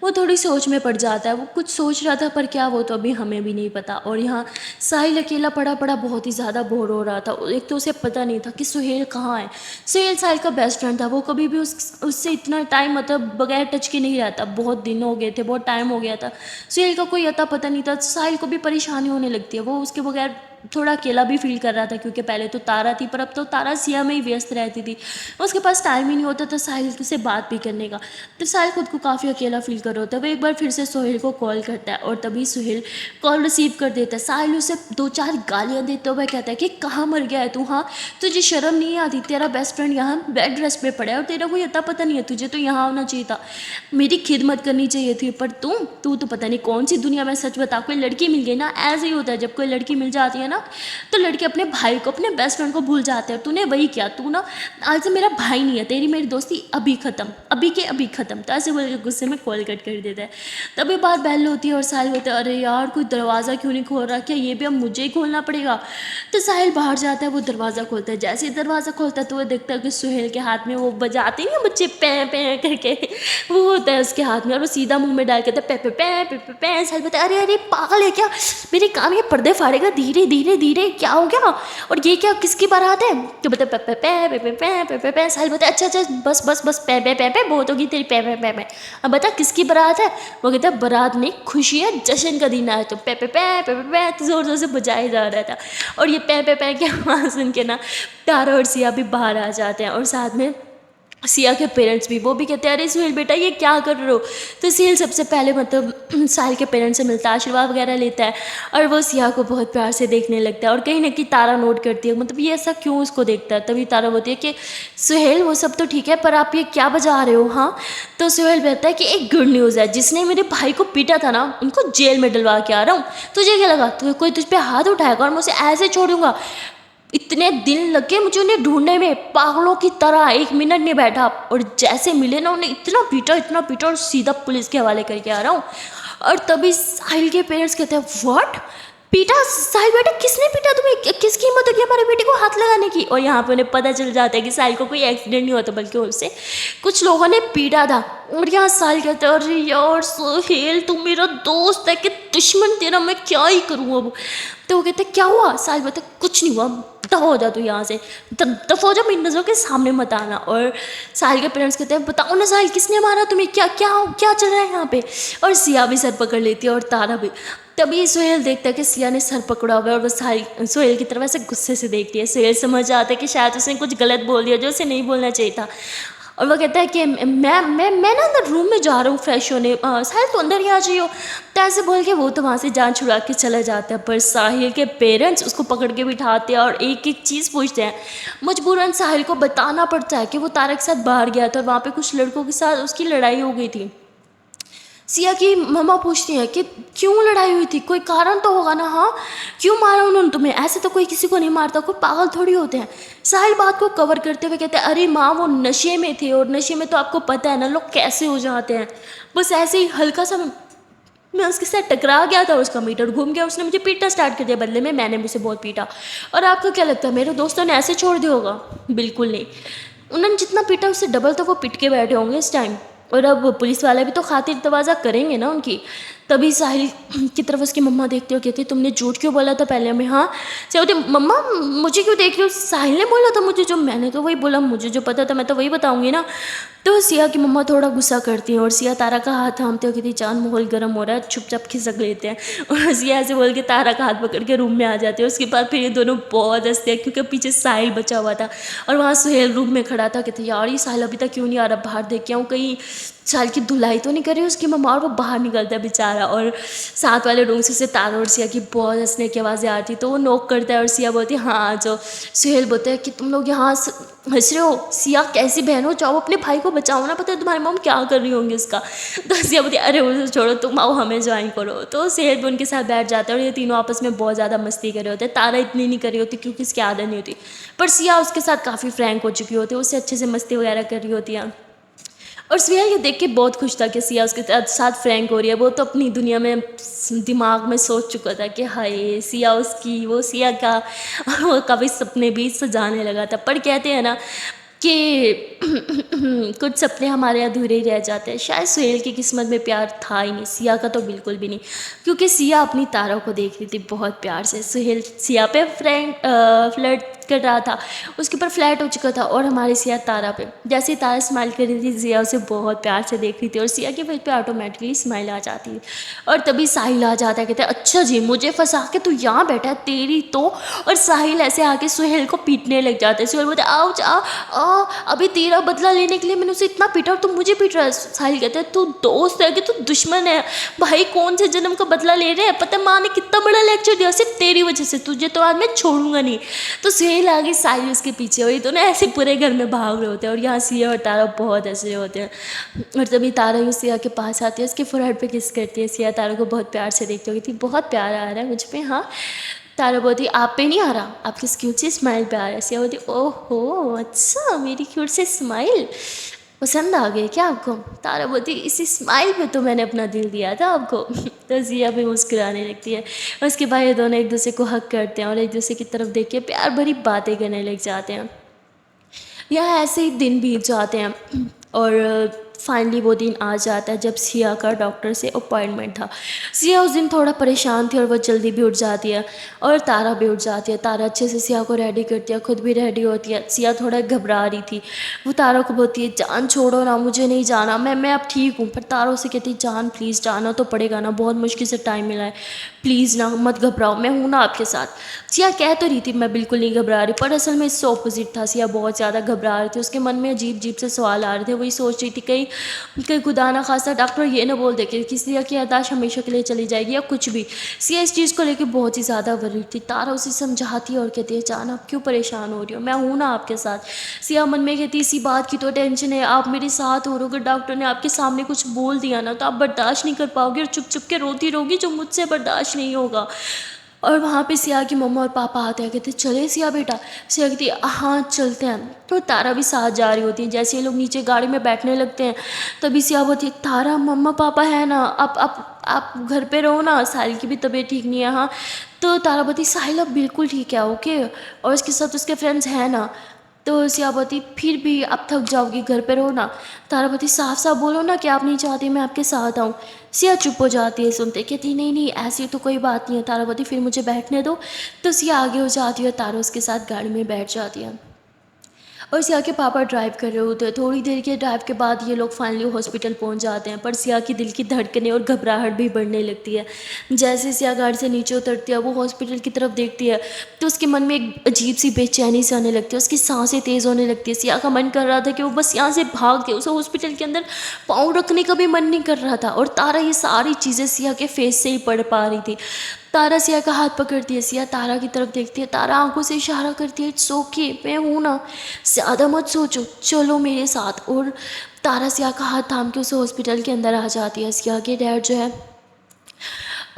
वो थोड़ी सोच में पड़ जाता है, वो कुछ सोच रहा था, पर क्या वो तो अभी हमें भी नहीं पता। और यहाँ साहिल अकेला पड़ा पड़ा बहुत ही ज़्यादा बोर हो रहा था। एक तो उसे पता नहीं था कि सुहेल कहाँ है। सुहेल साहिल का बेस्ट फ्रेंड था, वो कभी भी उससे इतना टाइम मतलब बगैर टच के नहीं रहता, बहुत दिन हो गए थे, बहुत टाइम हो गया था। सुहेल का कोई अता पता नहीं था। साहिल को भी परेशानी होने लगती है, वो उसके बगैर थोड़ा अकेला भी फील कर रहा था, क्योंकि पहले तो तारा थी, पर अब तो तारा सिया में ही व्यस्त रहती थी, उसके पास टाइम ही नहीं होता था साहिल से बात भी करने का। तो साहिल खुद को काफ़ी अकेला फील कर रहा होता है। वो एक बार फिर से सुहेल को कॉल करता है और तभी सुहेल कॉल रिसीव कर देता है। साहिल उसे 2-4 गालियाँ देते हुए कहता है कि कहाँ मर गया है तू? हाँ, तुझे शर्म नहीं आती? तेरा बेस्ट फ्रेंड यहाँ बेड रेस्ट पे पड़ा है और तेरा कोई अता पता नहीं है, तुझे तो यहाँ आना चाहिए था, मेरी खिदमत करनी चाहिए थी, पर तू तो पता नहीं कौन सी दुनिया में। सच बता, कोई लड़की मिल गई ना, ऐसे ही होता है, जब कोई लड़की मिल जाती है ना तो लड़के अपने भाई को, अपने बेस्ट फ्रेंड को भूल जाते हैं। तूने वही किया, तू ना आज से मेरा भाई नहीं है, तेरी मेरी दोस्ती अभी ख़त्म, अभी के अभी ख़त्म। तो ऐसे बोल के गुस्से में कॉल कट कर देता है। तभी बात बेल होती है और साहिल होता है, अरे यार कोई दरवाज़ा क्यों नहीं खोल रहा, क्या ये भी अब मुझे ही खोलना पड़ेगा? तो साहिल बाहर जाता है, वो दरवाज़ा खोलता है। जैसे ही दरवाज़ा खोलता है तो वो देखता है कि सुहेल के हाथ में वो बजाते नहीं बच्चे पै पै करके, वो होता है उसके हाथ में, और वो सीधा मुंह में डाल के पै पै पै पै पै पै। साहिल बताया, अरे अरे पागल है क्या, मेरे कान के पर्दे फाड़ेगा, धीरे धीरे धीरे धीरे क्या हो गया, और ये क्या किसकी बारात है? तो बता पे पे पे पे पे पे पे पे पे। साहिल बोलता है अच्छा अच्छा बस बस बस पे बहुत होगी तेरी पे। अब बता किसकी बारात है? वो कहता है बारात नहीं, खुशी है, जश्न का दिन आया। तो पे तो जोर जोर से बजाया जा रहा था। और ये पे के आवाज़ सुन के ना तारा और सिया भी बाहर आ जाते हैं, और साथ में सिया के पेरेंट्स भी, वो भी कहते हैं अरे सुहेल बेटा ये क्या कर रहे हो? तो सुहेल सबसे पहले मतलब साहिल के पेरेंट्स से मिलता है, आशीर्वाद वगैरह लेता है, और वो सिया को बहुत प्यार से देखने लगता है। और कहीं ना कहीं तारा नोट करती है मतलब ये ऐसा क्यों उसको देखता है। तभी तारा बोलती है कि सुहेल वो सब तो ठीक है पर आप ये क्या बजा रहे हो? हाँ। तो सुहेल कहता है कि एक गुड न्यूज़ है, जिसने मेरे भाई को पीटा था ना उनको जेल में डलवा के आ रहा हूँ। तुझे क्या लगा तो कोई तुझ पर हाथ उठाएगा और मैं उसे ऐसे छोड़ूंगा? इतने दिन लगे मुझे उन्हें ढूंढने में, पागलों की तरह, एक मिनट नहीं बैठा, और जैसे मिले ना उन्हें इतना पीटा और सीधा पुलिस के हवाले करके आ रहा हूँ। और तभी साहिल के पेरेंट्स कहते हैं व्हाट, पीटा? साहिल बेटा किसने पीटा तुम्हें? किसकी हिम्मत होगी हमारे बेटे को हाथ लगाने की? और यहाँ पे उन्हें पता चल जाता है कि साहिल को कोई एक्सीडेंट नहीं होता बल्कि उससे कुछ लोगों ने पीटा था। और यहाँ साहिल कहते हैं अरे यार सोहेल तू मेरा दोस्त है कि दुश्मन तेरा, मैं क्या ही करूँ अब? तो वो कहते क्या हुआ? साहिल बोलते कुछ नहीं हुआ, दफा हो जा तू यहाँ से, दफा हो जा, मेरी नज़रों के सामने मत आना। और साहिल के पेरेंट्स कहते हैं बताओ ना साहिल किसने मारा तुम्हें, क्या क्या क्या चल रहा है यहाँ पे? और सिया भी सर पकड़ लेती है और तारा भी। तभी सोहेल देखता है कि सिया ने सर पकड़ा हुआ है, और वो साहिल सोहेल की तरफ ऐसे गुस्से से देखती है। सोहेल समझ आता है कि शायद उसने कुछ गलत बोल दिया जो उसे नहीं बोलना चाहिए था। और वो कहता है कि मैं ना अंदर रूम में जा रहा हूँ फ्रेश होने, साहिल तो अंदर ही आ जाइयो। तो ऐसे बोल के वो तो वहाँ से जान छुड़ा के चला जाता है। पर साहिल के पेरेंट्स उसको पकड़ के बिठाते हैं और एक एक चीज़ पूछते हैं। मजबूरन साहिल को बताना पड़ता है कि वो तारा के साथ बाहर गया था और वहाँ पे कुछ लड़कों के साथ उसकी लड़ाई हो गई थी। सिया की मम्मा पूछती है कि क्यों लड़ाई हुई थी, कोई कारण तो होगा ना? हाँ, क्यों मारा उन्होंने तुम्हें? ऐसे तो कोई किसी को नहीं मारता, कोई पागल थोड़ी होते हैं। साहिल बात को कवर करते हुए कहते हैं अरे माँ वो नशे में थे, और नशे में तो आपको पता है ना लोग कैसे हो जाते हैं। बस ऐसे ही हल्का सा मैं उसके साथ टकरा गया था, उसका मीटर घूम गया, उसने मुझे पीटना स्टार्ट कर दिया, बदले में मैंने मुझे बहुत पीटा। और आपको क्या लगता है मेरे दोस्तों ने ऐसे छोड़ दिया होगा? बिल्कुल नहीं, उन्होंने जितना पीटा उससे डबल तो वो पिट के बैठे होंगे इस टाइम। और अब पुलिस वाले भी तो खातिर तवाज़ा करेंगे ना उनकी। तभी साहिल की तरफ उसकी मम्मा देखते हो, कहती तुमने झूठ क्यों बोला था पहले हमें? हाँ से होती मम्मा मुझे क्यों देख रही हो? साहिल ने बोला था मुझे, जो मैंने तो वही बोला, मुझे जो पता था मैं तो वही बताऊंगी ना। तो सिया की मम्मा थोड़ा गुस्सा करती हैं और सिया तारा का हाथ थामते हो, कहती चांद माहौल गर्म हो रहा है, चुपचाप खिसक लेते हैं। और सिया ऐसे बोल के तारा का हाथ पकड़ के रूम में आ जाती है। उसके बाद फिर ये दोनों बहुत हंसते हैं क्योंकि पीछे साहिल बचा हुआ था और वहाँ सुहेल रूम में खड़ा था। कहते यार ये साहिल अभी तक क्यों नहीं आ रहा, बाहर देख के आऊँ कहीं साल की धुलाई तो नहीं कर रही उसकी मम्मा। और वो बाहर निकलता है बेचारा, और साथ वाले रूम से तारा और सिया की बहुत हंसने की आवाज़ें आती। तो वो नोक करता है और सिया बोलती है हाँ आ जाओ। सुहेल बोलता है कि तुम लोग यहाँ हंस रहे हो, सिया कैसी बहन हो, जाओ अपने भाई को बचाओ ना, पता है तुम्हारी मम क्या कर रही होंगी उसका। तो सिया बोलती है अरे उसे छोड़ो, तुम आओ हमें ज्वाइन करो। तो सुहेल भी उनके साथ बैठ जाता है और ये तीनों आपस में बहुत ज़्यादा मस्ती कर रहे होते हैं। तारा इतनी नहीं कर रही होती क्योंकि इसकी आदत नहीं होती, पर सिया उसके साथ काफ़ी फ्रैंक हो चुकी होती है, उससे अच्छे से मस्ती वगैरह कर रही होती है। और सुहेल ये देख के बहुत खुश था कि सिया उसके साथ फ्रैंक हो रही है। वो तो अपनी दुनिया में दिमाग में सोच चुका था कि हाय सिया उसकी, वो सिया का, और वो कभी सपने भी सजाने लगा था। पर कहते हैं ना कि कुछ सपने हमारे अधूरे ही रह जाते हैं। शायद सुहेल की किस्मत में प्यार था ही नहीं, सिया का तो बिल्कुल भी नहीं, क्योंकि सिया अपनी तारा को देख रही थी बहुत प्यार से। सुहेल सिया पे फ्लर्ट कर रहा था, उसके ऊपर फ्लैट हो चुका था, और हमारी सिया तारा पे। जैसे ही तारा स्माइल कर रही थी सिया उसे बहुत प्यार से देख रही थी और सिया के फेस पे ऑटोमेटिकली स्माइल आ जाती है। और तभी साहिल आ जाता है, कहता है अच्छा जी मुझे फंसा के तू यहाँ बैठा है तेरी तो। और साहिल ऐसे आके सुहेल को पीटने लग जाता है। सुहेल बोलते आओ जा अभी तेरा बदला लेने के लिए मैंने उसे इतना पीटा और तुम मुझे पीट रहा है। साहिल कहता है तू दोस्त है कि तू दुश्मन है? भाई कौन से जन्म का बदला ले रहे हैं? पता है माँ ने कितना बड़ा लेक्चर दिया सिर्फ तेरी वजह से, तुझे तो आज मैं छोड़ूंगा नहीं। तो सुहेल आगे साहिल उसके पीछे हुई, तो ना ऐसे पूरे घर में भाग रहे होते हैं और यहाँ सिया और तारा बहुत हंस रहे होते हैं। और तभी तारा सिया के पास आती है, उसके फोरहेड पे किस करती है। सिया तारा को बहुत प्यार से देखती होगी, बहुत प्यार आ रहा है मुझ पे। हाँ तारा बोलती आप पे नहीं आ रहा, आपकी क्यूट सी स्माइल पे आ रहा है। सिया बोलती ओहो अच्छा मेरी क्यूट सी स्माइल पसंद आ गई क्या आपको? तारा बोलती इसी स्माइल पे तो मैंने अपना दिल दिया था आपको। तो सिया भी मुस्कुराने लगती है। उसके बाद ये दोनों एक दूसरे को हक करते हैं और एक दूसरे की तरफ देख के प्यार भरी बातें करने लग जाते हैं। यहाँ ऐसे ही दिन बीत जाते हैं और फाइनली वो दिन आ जाता है जब सिया का डॉक्टर से अपॉइंटमेंट था। सिया उस दिन थोड़ा परेशान थी और वो जल्दी भी उठ जाती है और तारा भी उठ जाती है। तारा अच्छे से सिया को रेडी करती है, खुद भी रेडी होती है। सिया थोड़ा घबरा रही थी, वो तारा को बोलती है जान छोड़ो ना, मुझे नहीं जाना, मैं अब ठीक हूँ। पर तारा उसे कहती है जान प्लीज़ जाना तो पड़ेगा ना, बहुत मुश्किल से टाइम मिला है, प्लीज़ ना मत घबराओ, मैं हूँ ना आपके साथ। सिया कह तो रही थी मैं बिल्कुल नहीं घबरा रही, पर असल में इससे ऑपोजिट था। सिया बहुत ज़्यादा घबरा रही थी, उसके मन में अजीब अजीब से सवाल आ रहे थे। वही सोच रही थी कहीं कहीं खुदा ना खास्ता डॉक्टर ये ना बोल दे कि सिया की याददाश्त हमेशा के लिए चली जाएगी या कुछ भी। सिया इस चीज़ को लेकर बहुत ही ज़्यादा वरीड थी। तारा उसे समझाती है और कहती है जान आप क्यों परेशान हो रही हो, मैं हूँ ना आपके साथ। सिया मन में कहती इसी बात की तो टेंशन है, आप मेरे साथ हो, अगर डॉक्टर ने आपके सामने कुछ बोल दिया ना तो आप बर्दाश्त नहीं कर पाओगे और चुप चुप के रोती रहोगी, जो मुझसे बर्दाश्त नहीं होगा। और वहाँ पे सिया की मम्मा और पापा आते हैं, कहते चले सिया बेटा। सिया कहती है हाँ चलते हैं। तो तारा भी साथ जा रही होती है। जैसे ये लोग नीचे गाड़ी में बैठने लगते हैं तभी सिया बोलती है तारा मम्मा पापा है ना, आप घर पे रहो ना, साहिल की भी तबीयत ठीक नहीं है। हाँ तो तारा बोलती साहिल अब बिल्कुल ठीक है ओके, और उसके साथ उसके फ्रेंड्स हैं ना। तो सियाबती फिर भी आप थक जाओगी, घर पे रहो ना। ताराबती साफ साफ बोलो ना कि आप नहीं चाहती मैं आपके साथ आऊँ। सिया चुप हो जाती है सुनते, कहती नहीं नहीं ऐसी तो कोई बात नहीं है ताराबती, फिर मुझे बैठने दो। तो सिया आगे हो जाती है, तारा उसके साथ गाड़ी में बैठ जाती है और सिया के पापा ड्राइव कर रहे होते हैं। थोड़ी देर के ड्राइव के बाद ये लोग फाइनली हॉस्पिटल पहुंच जाते हैं, पर सिया की दिल की धड़कनें और घबराहट भी बढ़ने लगती है। जैसे सिया गाड़ी से नीचे उतरती है, वो हॉस्पिटल की तरफ देखती है तो उसके मन में एक अजीब सी बेचैनी से आने लगती है, उसकी सांसें तेज़ होने लगती है। सिया का मन कर रहा था कि वो बस यहाँ से भाग के, उसे हॉस्पिटल के अंदर पाँव रखने का भी मन नहीं कर रहा था। और तारा ये सारी चीज़ें सिया के फेस से ही पढ़ पा रही थी। तारा सिया का हाथ पकड़ती है, सिया तारा की तरफ देखती है, तारा आंखों से इशारा करती है इट्स ओके मैं हूँ ना, ज़्यादा मत सोचो चलो मेरे साथ। और तारा सिया का हाथ थाम के उसे हॉस्पिटल के अंदर आ जाती है। सिया के डैड जो है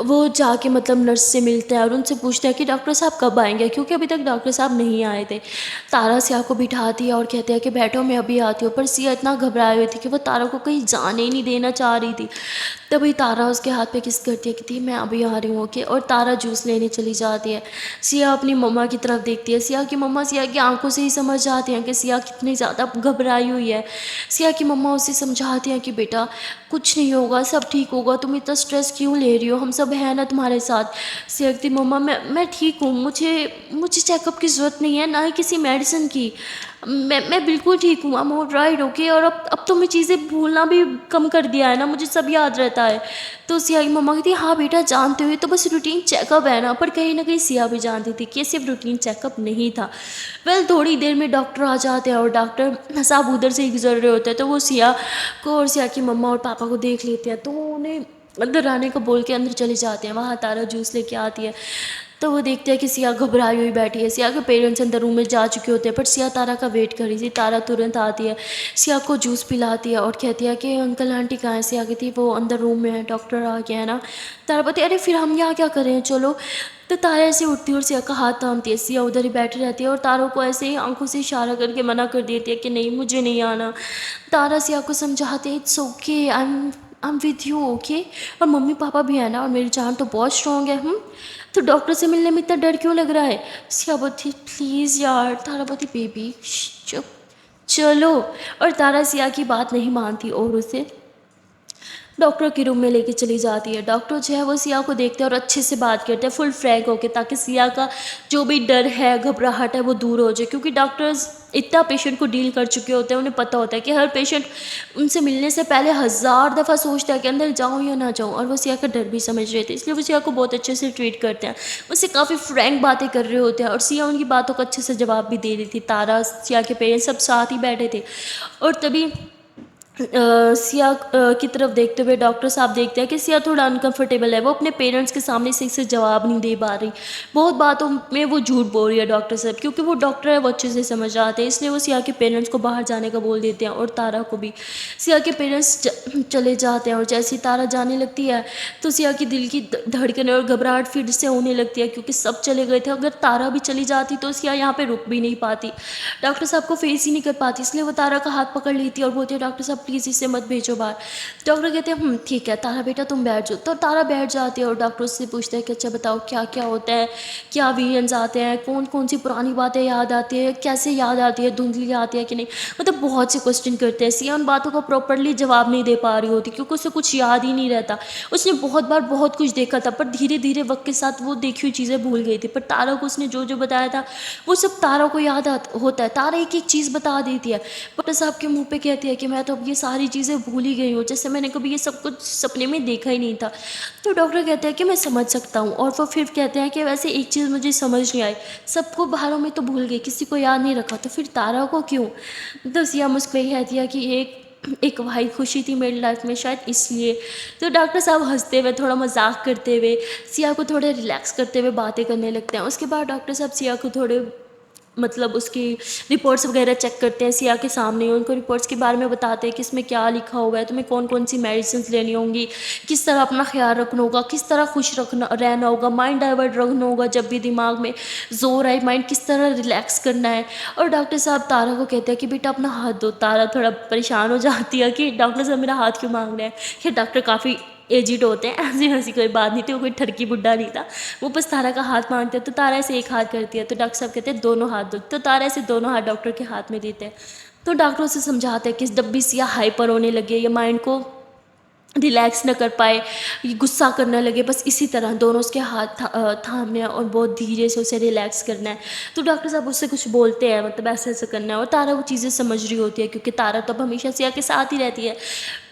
वो जाके मतलब नर्स से मिलते हैं और उनसे पूछते हैं कि डॉक्टर साहब कब आएंगे, क्योंकि अभी तक डॉक्टर साहब नहीं आए थे। तारा सिया को बिठाती है और कहते हैं कि बैठो मैं अभी आती हूँ। पर सिया इतना घबराई हुई थी कि वो तारा को कहीं जाने ही नहीं देना चाह रही थी। तभी तारा उसके हाथ पे किस करती है, कहती है मैं अभी आ रही हूँ ओके, और तारा जूस लेने चली जाती है। सिया अपनी मम्मा की तरफ देखती है, सिया की मम्मा सिया की आंखों से ही समझ जाती हैं कि सिया कितनी ज़्यादा घबराई हुई है। सिया की मम्मा उसे समझाती हैं कि बेटा कुछ नहीं होगा, सब ठीक होगा, तुम इतना स्ट्रेस क्यों ले रही हो, हम सब हैं ना तुम्हारे साथ। सिया कहती मम्मा मैं ठीक हूँ, मुझे चेकअप की ज़रूरत नहीं है, ना ही किसी मेडिसिन की, मैं बिल्कुल ठीक हूँ, आई एम ऑलराइट ओके। और अब तो मैं चीज़ें भूलना भी कम कर दिया है ना, मुझे सब याद रहता है। तो सिया की मम्मा कहती हाँ बेटा जानते हुए तो बस रूटीन चेकअप है ना। पर कहीं ना कहीं सिया भी जानती थी कि ये सिर्फ रूटीन चेकअप नहीं था। वेल थोड़ी देर में डॉक्टर आ जाते हैं और डॉक्टर साहब उधर से ही गुजर रहे होते हैं, तो वो सिया को और सिया की मम्मा और पापा को देख लेते हैं, तो उन्हें अंदर आने को बोल के अंदर चले जाते हैं। वहाँ तारा जूस लेके आती है तो वो देखते हैं कि सिया घबराई हुई बैठी है। सिया के पेरेंट्स अंदर रूम में जा चुके होते हैं, पर सिया तारा का वेट कर रही थी। तारा तुरंत आती है, सिया को जूस पिलाती है और कहती है कि अंकल आंटी कहाँ है। सिया कहती वो अंदर रूम में है, डॉक्टर आ गया है ना। तारा बोलती अरे फिर हम यहाँ क्या करें चलो। तो तारा ऐसे उठती है और सिया का हाथ थामती है। सिया उधर ही बैठी रहती है और तारों को ऐसे ही आंखों से इशारा करके मना कर देती है कि नहीं मुझे नहीं आना। तारा सिया को समझाते हैं it's okay I am with you okay, और मम्मी पापा भी है ना, और मेरी जान तो बहुत स्ट्रॉन्ग है। तो डॉक्टर से मिलने में इतना डर क्यों लग रहा है। सिया बोलती प्लीज़ यार। तारा बोलती बेबी चुप चलो। और तारा सिया की बात नहीं मानती और उसे डॉक्टर के रूम में लेके चली जाती है। डॉक्टर जो है वो सिया को देखते हैं और अच्छे से बात करते हैं फुल फ्रैंक होके, ताकि सिया का जो भी डर है घबराहट है वो दूर हो जाए। क्योंकि डॉक्टर्स इतना पेशेंट को डील कर चुके होते हैं, उन्हें पता होता है कि हर पेशेंट उनसे मिलने से पहले 1000 दफ़ा सोचता है कि अंदर जाऊँ या ना जाऊँ, और वो सिया का डर भी समझ रहे थे, इसलिए वो सिया को बहुत अच्छे से ट्रीट करते हैं। उससे काफ़ी फ्रैंक बातें कर रहे होते हैं और सिया उनकी बातों का अच्छे से जवाब भी दे रही थी। तारा सिया के पेरेंट्स सब साथ ही बैठे थे और तभी सिया की तरफ देखते हुए डॉक्टर साहब देखते हैं कि सिया थोड़ा अनकंफर्टेबल है, वो अपने पेरेंट्स के सामने सही से जवाब नहीं दे पा रही। बहुत बातों में वो झूठ बोल रही है डॉक्टर साहब, क्योंकि वो डॉक्टर है वो अच्छे से समझ आते हैं, इसलिए वो सिया के पेरेंट्स को बाहर जाने का बोल देते हैं और तारा को भी। सिया के पेरेंट्स चले जाते हैं और जैसे ही तारा जाने लगती है तो सिया की दिल की धड़कन और घबराहट फिर से होने लगती है, क्योंकि सब चले गए थे। अगर तारा भी चली जाती तो सिया यहाँ पे रुक भी नहीं पाती, डॉक्टर साहब को फेस ही नहीं कर पाती, इसलिए वो तारा का हाथ पकड़ लेती है और बोलती है डॉक्टर साहब प्लीज़ इसे मत भेजो बाहर। डॉक्टर कहते हैं ठीक है तारा बेटा तुम बैठ जाओ। तो तारा बैठ जाती है और डॉक्टर उससे पूछते हैं कि अच्छा बताओ क्या क्या होता है, क्या विजन्स आते हैं, कौन कौन सी पुरानी बातें याद आती है, कैसे याद आती है, धुंधली आती है कि नहीं। मतलब बहुत से क्वेश्चन करते हैं। सिया उन बातों का प्रॉपरली जवाब नहीं दे पा रही होती क्योंकि उसे कुछ याद ही नहीं रहता। उसने बहुत बार बहुत कुछ देखा था पर धीरे धीरे वक्त के साथ वो देखी हुई चीज़ें भूल गई थी। पर तारा को उसने जो जो बताया था वो सब तारा को याद होता है। तारा एक एक चीज़ बता देती है। डॉक्टर साहब के मुंह पे कहती है कि मैं तो अब ये सारी चीज़ें भूल ही गई हूँ, जैसे मैंने कभी ये सब कुछ सपने में देखा ही नहीं था। तो डॉक्टर कहते हैं कि मैं समझ सकता हूँ। और वो फिर कहते हैं कि वैसे एक चीज़ मुझे समझ नहीं आई, सबको बाहरों में तो भूल गई, किसी को याद नहीं रखा, तो फिर तारा को क्यों। तो सिया मुस्कुराई कहती है कि एक वही खुशी थी मेरी लाइफ में शायद इसलिए। तो डॉक्टर साहब हंसते हुए थोड़ा मजाक करते हुए सिया को थोड़े रिलैक्स करते हुए बातें करने लगते हैं। उसके बाद डॉक्टर साहब सिया को थोड़े मतलब उसकी रिपोर्ट्स वगैरह चेक करते हैं सिया के सामने। उनको रिपोर्ट्स के बारे में बताते हैं कि इसमें क्या लिखा हुआ है, तुम्हें कौन कौन सी मेडिसिन लेनी होंगी, किस तरह अपना ख्याल रखना होगा, किस तरह खुश रखना रहना होगा, माइंड डाइवर्ट रखना होगा जब भी दिमाग में जोर आए, माइंड किस तरह रिलैक्स करना है। और डॉक्टर साहब तारा को कहते हैं कि बेटा अपना हाथ दो। तारा थोड़ा परेशान हो जाती है कि डॉक्टर साहब मेरा हाथ क्यों मांग रहे हैं। फिर डॉक्टर काफ़ी एजिड होते हैं, ऐसी वैसी कोई बात नहीं थी, वो कोई ठरकी बुड्ढा नहीं था। वो बस तारा का हाथ मांगते हैं तो तारा ऐसे एक हाथ करती है तो डॉक्टर साहब कहते हैं दोनों हाथ दो। तो तारा ऐसे दोनों हाथ डॉक्टर के हाथ में देते हैं। तो डॉक्टर उसे समझाते हैं कि जब भी सिया हाइपर होने लगे या माइंड को रिलैक्स न कर पाए, ये गुस्सा करने लगे, बस इसी तरह दोनों उसके हाथ थामने हैं और बहुत धीरे से उसे रिलैक्स करना है। तो डॉक्टर साहब उससे कुछ बोलते हैं मतलब ऐसे ऐसे करना है। और तारा वो चीज़ें समझ रही होती है क्योंकि तारा तो अब हमेशा सिया के साथ ही रहती है।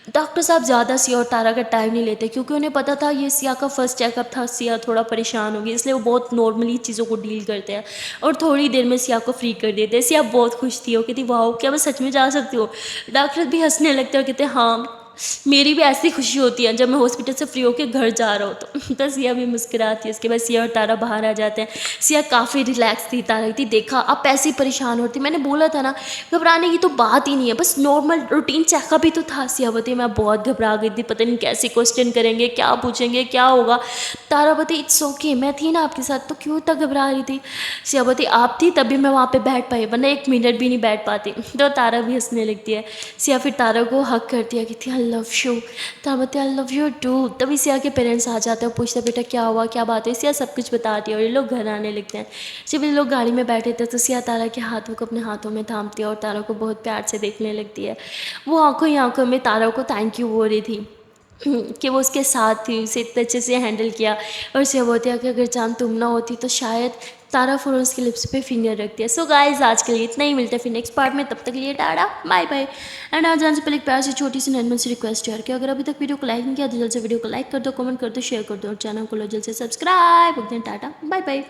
डॉक्टर साहब ज़्यादा सिया और तारा का टाइम नहीं लेते क्योंकि उन्हें पता था ये सिया का फर्स्ट चेकअप था, सिया थोड़ा परेशान होगी, इसलिए वो बहुत नॉर्मली चीज़ों को डील करते हैं और थोड़ी देर में सिया को फ्री कर देते हैं। सिया बहुत खुश थी, वो कहती वाह क्या मैं सच में जा सकती हूँ। डॉक्टर भी हंसने लगते हैं और कहते हैं हाँ मेरी भी ऐसी खुशी होती है जब मैं हॉस्पिटल से फ्री होकर घर जा रहा हूँ तो सिया भी मुस्कुराती है। उसके बाद सिया और तारा बाहर आ जाते हैं। सिया काफ़ी रिलैक्स थी। तारा कहती देखा आप ऐसे ही परेशान होती, मैंने बोला था ना घबराने की तो बात ही नहीं है, बस नॉर्मल रूटीन चेकअप ही तो था। सिया बताई मैं बहुत घबरा गई थी, पता नहीं कैसे क्वेश्चन करेंगे, क्या पूछेंगे, क्या होगा। तारा बताई इट्स ओके, मैं थी ना आपके साथ तो क्यों इतना घबरा रही थी। सिया बताई आप थी तभी मैं वहाँ पे बैठ पाई वरना एक मिनट भी नहीं बैठ पाती। तो तारा भी हंसने लगती है। सिया फिर तारा को हक करती है कि आई लव यू। तारा बताती आई लव यू टू। तभी सिया के पेरेंट्स आ जाते हैं, पूछते बेटा क्या हुआ क्या बात है। सिया सब कुछ बताती है और ये लोग घर आने लगते हैं। जब ये लोग गाड़ी में बैठे थे तो सिया तारा के हाथों को अपने हाथों में थामती है और तारा को बहुत प्यार से देखने लगती है। वो आंखों ही आंखों में तारा को थैंक यू बोल रही थी कि वो उसके साथ थी, उसे इतने अच्छे से हैंडल किया। और सिया बोलती है कि अगर चांद तुम ना होती तो शायद। तारा फिर उसके लिप्स पे फिंगर रखती है। सो गाइस आज के लिए इतना ही, मिलते हैं फिर नेक्स्ट पार्ट में, तब तक के लिए टाटा बाय बाय। एंड आज जाने से पहले एक प्यार से छोटी सी नॉर्मल सी रिक्वेस्ट है कि अगर अभी तक वीडियो को लाइक नहीं किया तो जल्द से वीडियो को लाइक कर दो, कमेंट कर दो, शेयर कर दो और चैनल को लो जल्द से सब्सक्राइब। Tata bye bye.